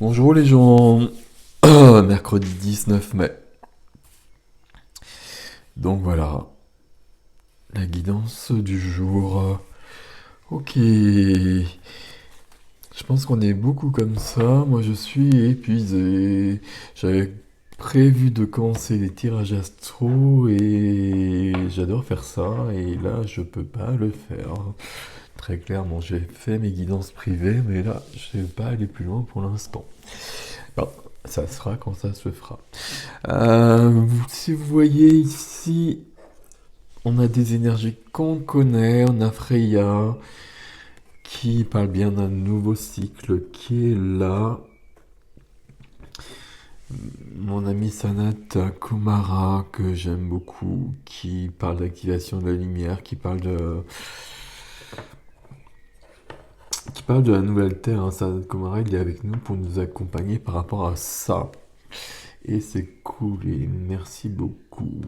Bonjour les gens, mercredi 19 mai. Donc voilà, la guidance du jour. Ok, je pense qu'on est beaucoup comme ça. Moi je suis épuisé. J'avais prévu de commencer les tirages astro et j'adore faire ça. Et là je peux pas le faire. Très clairement, j'ai fait mes guidances privées, mais là je vais pas aller plus loin pour l'instant. Bon, ça sera quand ça se fera. Si vous voyez ici, on a des énergies qu'on connaît. On a Freya qui parle bien d'un nouveau cycle qui est là. Mon ami Sanat Kumara que j'aime beaucoup, qui parle d'activation de la lumière, qui parle de la nouvelle Terre. Hein. Sanat Kumara, il est avec nous pour nous accompagner par rapport à ça. Et c'est cool, et merci beaucoup.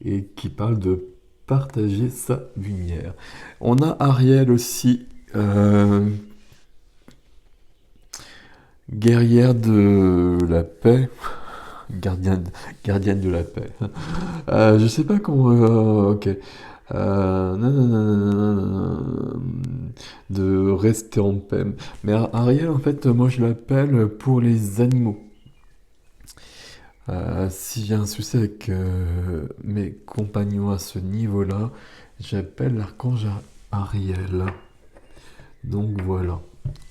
Et qui parle de partager sa lumière. On a Ariel aussi, guerrière de la paix, gardienne, gardienne de la paix. Je sais pas comment. Ok. Nanana, de rester en paix. Mais Ariel, en fait, moi je l'appelle pour les animaux. Si j'ai un souci avec mes compagnons à ce niveau-là, j'appelle l'archange Ariel. Donc voilà.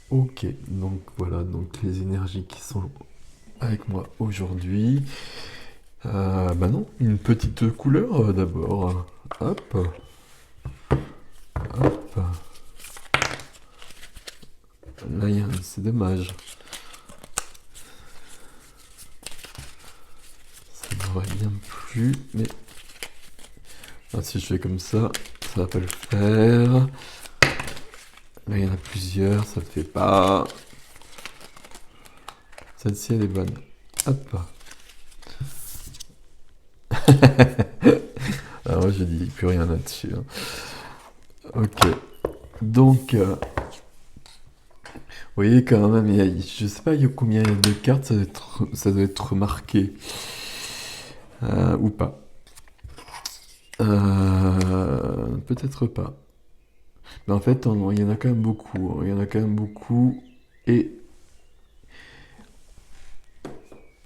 Ok, donc voilà, donc les énergies qui sont avec moi aujourd'hui. Bah non, une petite couleur d'abord. Hop, hop. Là, c'est dommage. Ça m'aurait bien plu, mais si je fais comme ça va pas le faire. Là, il y en a plusieurs, ça le fait pas. Celle-ci, elle est bonne. Hop. Alors, moi, je dis plus rien là-dessus. Hein. Ok. Donc, vous voyez quand même, je sais pas il y a combien de cartes, ça doit être marqué. Ou pas. Peut-être pas. Mais en fait, il y en a quand même beaucoup. Hein. Il y en a quand même beaucoup. Et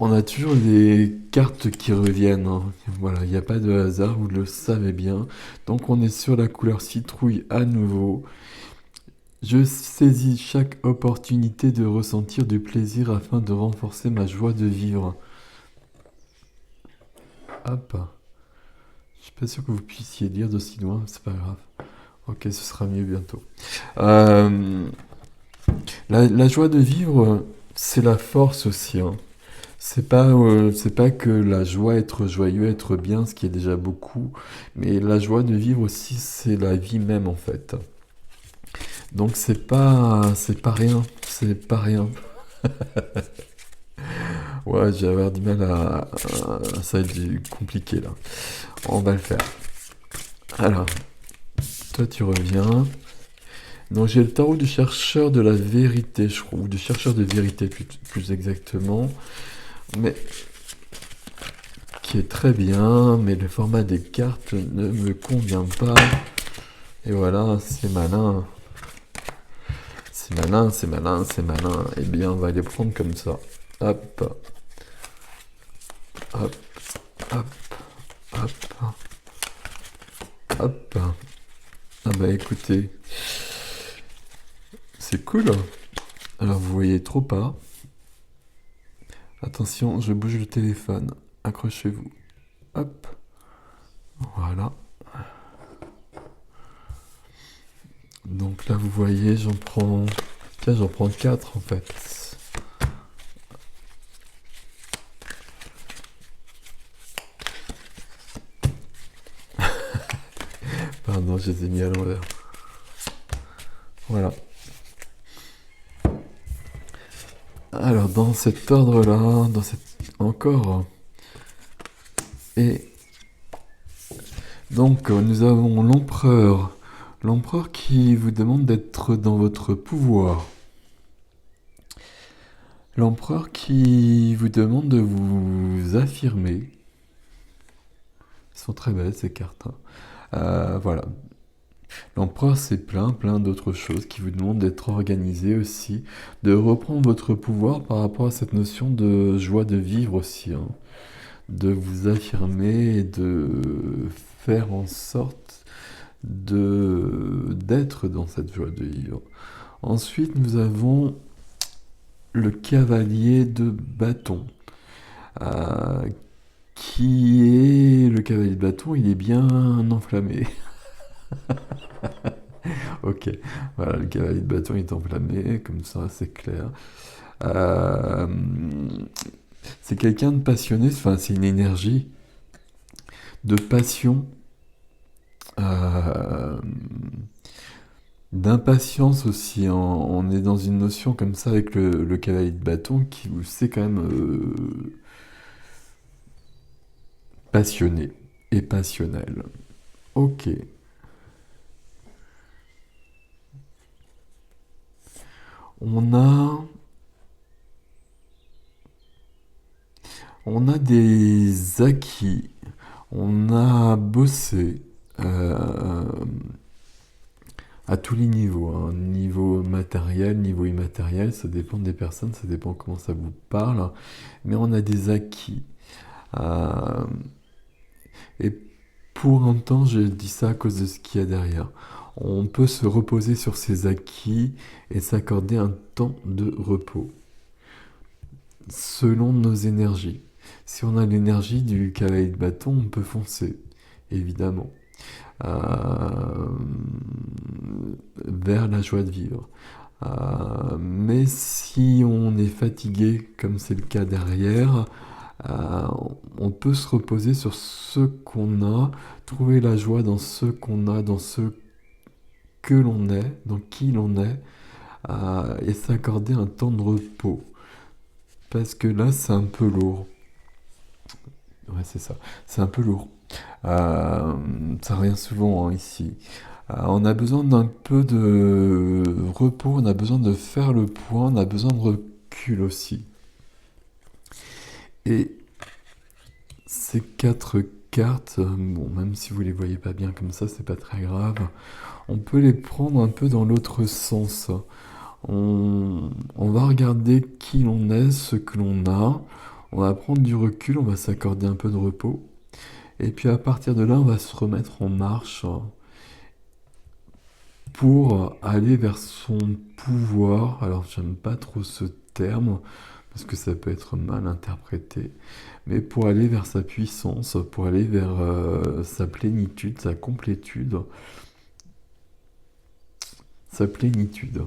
on a toujours des cartes qui reviennent. Hein. Voilà, il n'y a pas de hasard, vous le savez bien. Donc on est sur la couleur citrouille à nouveau. Je saisis chaque opportunité de ressentir du plaisir afin de renforcer ma joie de vivre. Hop. Je suis pas sûr que vous puissiez lire d'aussi loin, mais c'est pas grave. Ok, ce sera mieux bientôt. Euh, la joie de vivre, c'est la force aussi. Hein. C'est pas que la joie, être joyeux, être bien, ce qui est déjà beaucoup, mais la joie de vivre aussi, c'est la vie même en fait. Donc c'est pas rien, c'est pas rien. Ouais, je vais avoir du mal ça va être compliqué là. On va le faire. Alors, toi tu reviens. Donc j'ai le tarot du chercheur de la vérité, je crois, ou du chercheur de vérité plus exactement, mais qui est très bien, mais le format des cartes ne me convient pas. Et voilà, c'est malin. C'est malin, c'est malin, c'est malin. Eh bien, on va les prendre comme ça. Hop, hop, hop, hop, hop. Ah bah écoutez, c'est cool. Alors vous voyez trop pas. Attention, je bouge le téléphone. Accrochez-vous. Hop, voilà. Donc là, vous voyez, j'en prends... Tiens, j'en prends 4 en fait. Pardon, je les ai mis à l'envers. Voilà. Alors, dans cet ordre-là, encore... Et... Donc, nous avons l'empereur. L'empereur qui vous demande d'être dans votre pouvoir. L'empereur qui vous demande de vous affirmer. Ils sont très belles ces cartes, hein. Voilà. L'empereur, c'est plein d'autres choses qui vous demandent d'être organisé aussi, de reprendre votre pouvoir par rapport à cette notion de joie de vivre aussi, hein. De vous affirmer et de faire en sorte d'être dans cette joie de vivre. Ensuite, nous avons le cavalier de bâton. Euh, qui est le cavalier de bâton? Il est bien enflammé. Ok, voilà, le cavalier de bâton est enflammé, comme ça, c'est clair. Euh, c'est quelqu'un de passionné, enfin, c'est une énergie de passion, euh, d'impatience aussi, hein. On est dans une notion comme ça avec le cavalier de bâton qui, c'est quand même passionné et passionnel. Ok. On a, on a des acquis. On a bossé euh, à tous les niveaux, hein. Niveau matériel, niveau immatériel, ça dépend des personnes, ça dépend comment ça vous parle. Mais on a des acquis. Euh, et pour un temps, je dis ça à cause de ce qu'il y a derrière. On peut se reposer sur ses acquis et s'accorder un temps de repos selon nos énergies. Si on a l'énergie du cavalier de bâton, on peut foncer, évidemment, euh, vers la joie de vivre. Mais si on est fatigué, comme c'est le cas derrière, euh, on peut se reposer sur ce qu'on a, trouver la joie dans ce qu'on a, dans ce que l'on est, dans qui l'on est, et s'accorder un temps de repos. Parce que là, c'est un peu lourd. Ouais, c'est ça. C'est un peu lourd. Euh, ça revient souvent, hein, ici. On a besoin d'un peu de repos, on a besoin de faire le point, on a besoin de recul aussi. Et ces quatre cartes, bon, même si vous les voyez pas bien comme ça, c'est pas très grave. On peut les prendre un peu dans l'autre sens. On va regarder qui l'on est, ce que l'on a. On va prendre du recul, on va s'accorder un peu de repos. Et puis à partir de là, on va se remettre en marche pour aller vers son pouvoir. Alors j'aime pas trop ce terme parce que ça peut être mal interprété, mais pour aller vers sa puissance, pour aller vers sa plénitude, sa complétude, sa plénitude.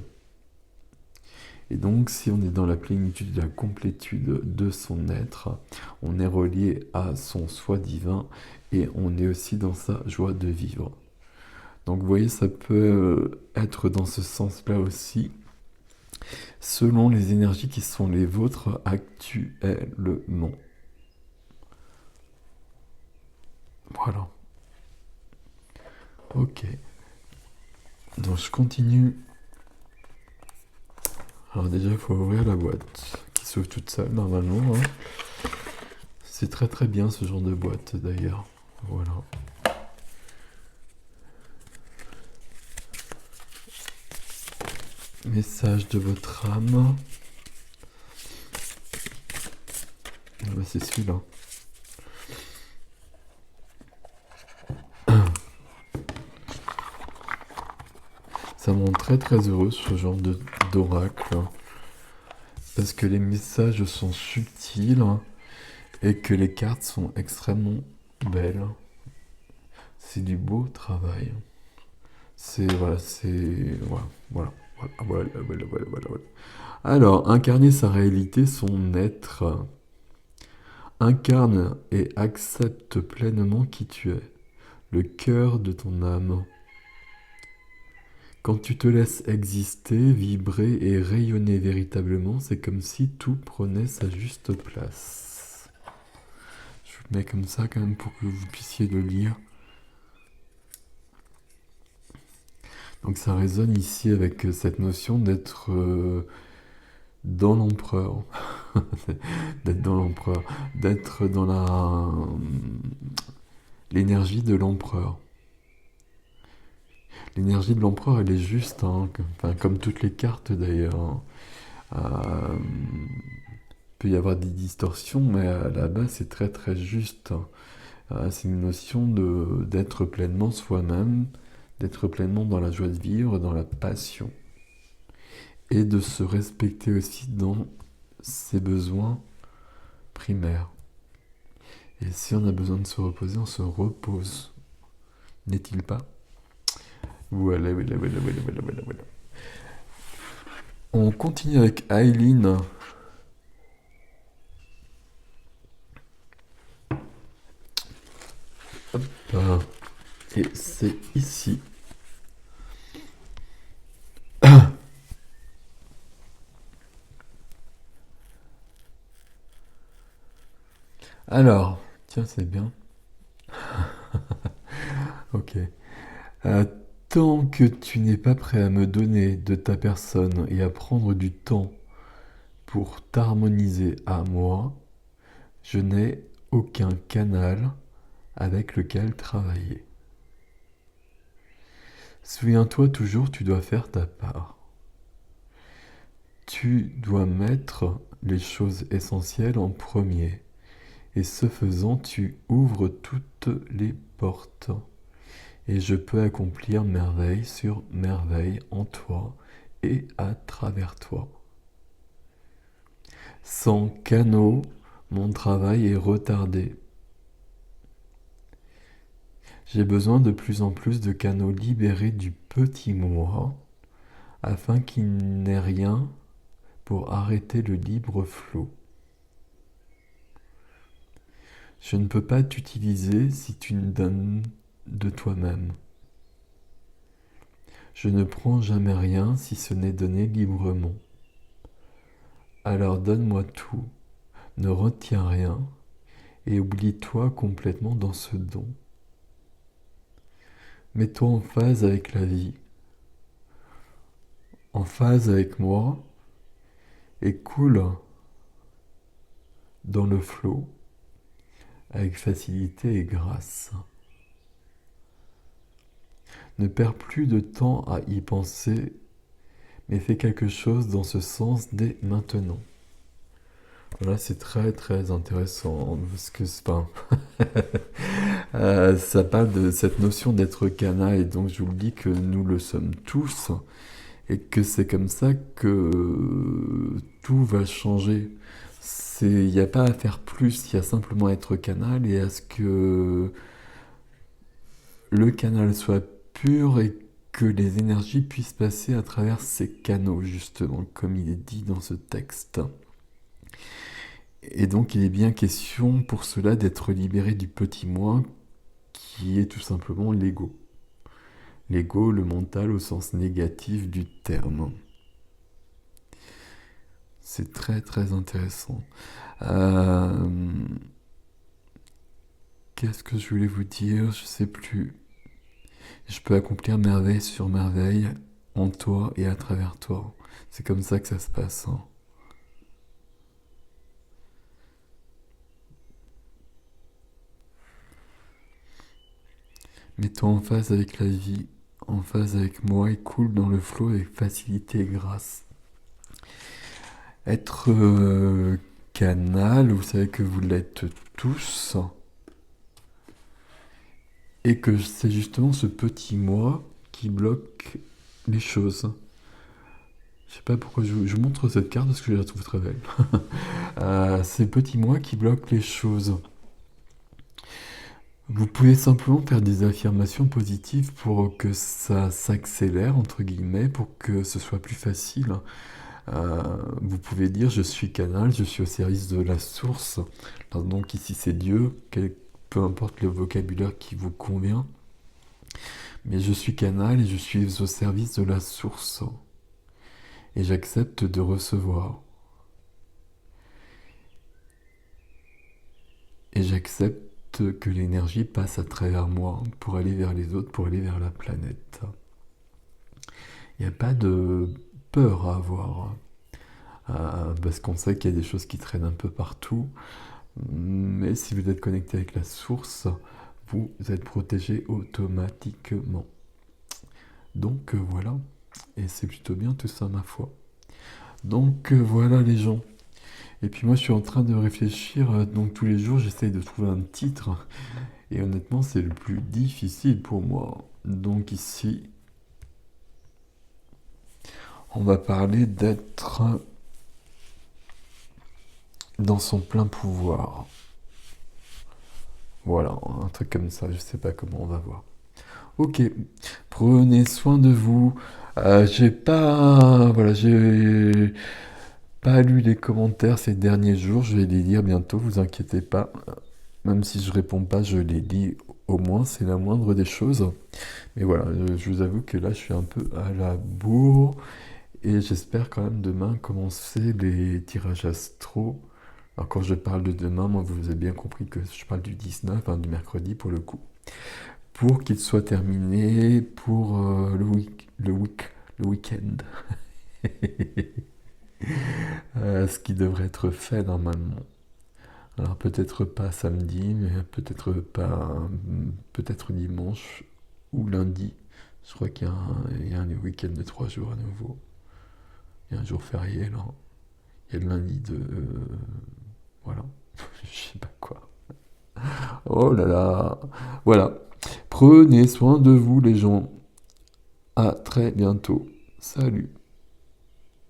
Et donc si on est dans la plénitude, la complétude de son être, on est relié à son soi divin et on est aussi dans sa joie de vivre. Donc vous voyez, ça peut être dans ce sens-là aussi, selon les énergies qui sont les vôtres actuellement. Voilà. Ok. Donc je continue. Alors déjà, il faut ouvrir la boîte, qui s'ouvre toute seule normalement, hein. C'est très bien ce genre de boîte d'ailleurs. Voilà. Message de votre âme. Ah bah, c'est celui-là. Ça me rend très heureux ce genre d'oracle. Parce que les messages sont subtils et que les cartes sont extrêmement belles. C'est du beau travail. Voilà. Alors, incarner sa réalité, son être. Incarne et accepte pleinement qui tu es, le cœur de ton âme. Quand tu te laisses exister, vibrer et rayonner véritablement, c'est comme si tout prenait sa juste place. Je vous le mets comme ça quand même pour que vous puissiez le lire. Donc ça résonne ici avec cette notion d'être dans l'empereur. d'être dans l'empereur, d'être dans l'énergie de l'empereur. L'énergie de l'empereur, elle est juste, hein, comme toutes les cartes d'ailleurs. Peut y avoir des distorsions, mais à la base, c'est très très juste. C'est une notion d'être pleinement soi-même, d'être pleinement dans la joie de vivre, dans la passion, et de se respecter aussi dans ses besoins primaires. Et si on a besoin de se reposer, on se repose. N'est-il pas? Voilà, voilà, voilà, voilà, voilà, voilà, voilà. On continue avec Aileen. Hop. Et c'est ici. Alors, tiens, c'est bien. Ok. Euh, Tant que tu n'es pas prêt à me donner de ta personne et à prendre du temps pour t'harmoniser à moi, je n'ai aucun canal avec lequel travailler. Souviens-toi toujours, tu dois faire ta part. Tu dois mettre les choses essentielles en premier. Et ce faisant, tu ouvres toutes les portes. Et je peux accomplir merveille sur merveille en toi et à travers toi. Sans canaux, mon travail est retardé. J'ai besoin de plus en plus de canaux libérés du petit moi, afin qu'il n'ait rien pour arrêter le libre flot. Je ne peux pas t'utiliser si tu ne donnes de toi-même. Je ne prends jamais rien si ce n'est donné librement. Alors donne-moi tout, ne retiens rien, et oublie-toi complètement dans ce don. Mets-toi en phase avec la vie, en phase avec moi, et coule dans le flot avec facilité et grâce. Ne perds plus de temps à y penser, mais fais quelque chose dans ce sens dès maintenant. Voilà, c'est très très intéressant parce que c'est pas. Ça parle de cette notion d'être canal et donc je vous le dis que nous le sommes tous et que c'est comme ça que tout va changer. Il n'y a pas à faire plus, il y a simplement à être canal et à ce que le canal soit pur et que les énergies puissent passer à travers ces canaux, justement, comme il est dit dans ce texte. Et donc, il est bien question pour cela d'être libéré du petit moi, qui est tout simplement l'ego. L'ego, le mental au sens négatif du terme. C'est très très intéressant. Qu'est-ce que je voulais vous dire? Je sais plus. Je peux accomplir merveille sur merveille en toi et à travers toi. C'est comme ça que ça se passe. Hein. Mets-toi en phase avec la vie, en phase avec moi et coule dans le flot avec facilité et grâce. Être canal, vous savez que vous l'êtes tous, et que c'est justement ce petit moi qui bloque les choses. Je sais pas pourquoi je vous montre cette carte parce que je la trouve très belle. C'est le petit moi qui bloque les choses. Vous pouvez simplement faire des affirmations positives pour que ça s'accélère, entre guillemets, pour que ce soit plus facile. Vous pouvez dire je suis canal, je suis au service de la source. Donc ici c'est Dieu, peu importe le vocabulaire qui vous convient. Mais je suis canal et je suis au service de la source. Et j'accepte de recevoir. Et j'accepte que l'énergie passe à travers moi pour aller vers les autres, pour aller vers la planète. Il n'y a pas de peur à avoir. parce qu'on sait qu'il y a des choses qui traînent un peu partout. Mais si vous êtes connecté avec la source, vous êtes protégé automatiquement. Donc voilà, et c'est plutôt bien tout ça, ma foi. Donc voilà les gens. Et puis moi je suis en train de réfléchir, donc tous les jours j'essaye de trouver un titre, et honnêtement c'est le plus difficile pour moi. Donc ici, on va parler d'être dans son plein pouvoir. Voilà, un truc comme ça, je sais pas comment on va voir. Ok, prenez soin de vous. J'ai pas lu les commentaires ces derniers jours, je vais les lire bientôt, vous inquiétez pas. Même si je réponds pas, je les lis au moins, c'est la moindre des choses. Mais voilà, je vous avoue que là, je suis un peu à la bourre et j'espère quand même demain commencer les tirages astro. Alors quand je parle de demain, moi, vous avez bien compris que je parle du 19, hein, du mercredi pour le coup. Pour qu'il soit terminé pour le week-end. Ce qui devrait être fait normalement. Alors peut-être pas samedi, mais peut-être dimanche ou lundi. Je crois il y a un week-end de 3 jours à nouveau. Il y a un jour férié là. Il y a le lundi de... voilà. Je sais pas quoi. Oh là là. Voilà. Prenez soin de vous les gens. À très bientôt. Salut.